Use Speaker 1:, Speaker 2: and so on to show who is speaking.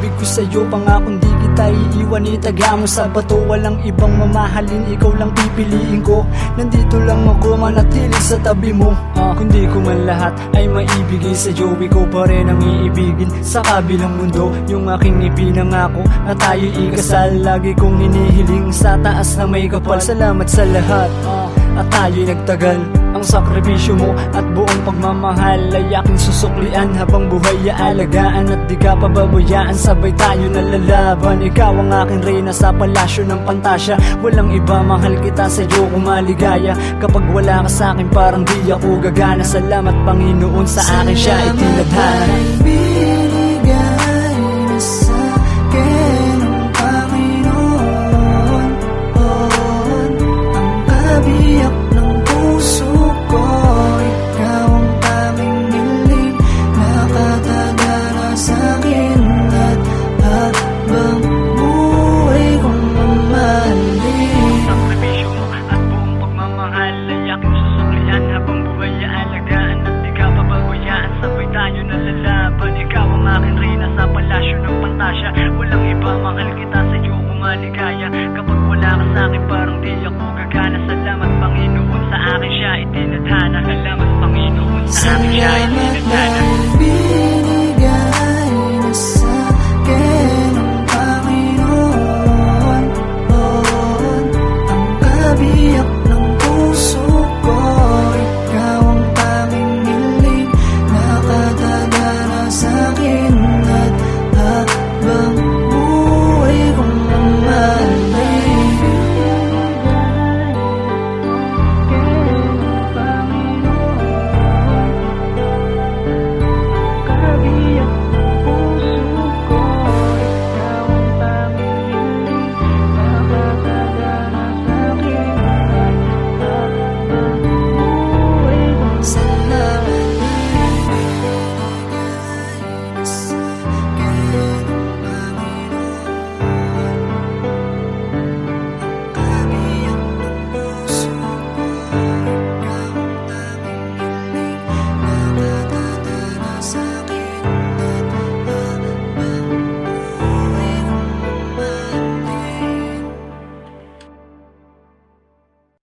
Speaker 1: pag-ibig ko sa'yo, pangakong di kita iiwan, itaga mo sa bato. Walang ibang mamahalin, ikaw lang pipiliin ko. Nandito lang ako, manatili sa tabi mo. Kundi ko man lahat ay maibigay sa'yo, ikaw pa rin ang iibigin sa kabilang mundo. Yung aking ipinangako na tayo'y ikasal, lagi kong hinihiling sa taas na may kapal. Salamat sa lahat at tayo'y nagtagal. Ang sakripisyo mo at buong pagmamahal ay aking susuklian, habang buhay aalagaan at di ka pababayaan. Sabay tayo nalalaban, ikaw ang aking reyna sa palasyo ng Pantasya. Walang iba, mahal kita, sa'yo ko maligaya. Kapag wala ka sa'kin parang di ako gagana. Salamat Panginoon sa akin siya itinadhana.
Speaker 2: Ikaw ang aking reyna sa palasyo ng Pantasya. Walang iba, mahal kita, sa'yo ko maligaya.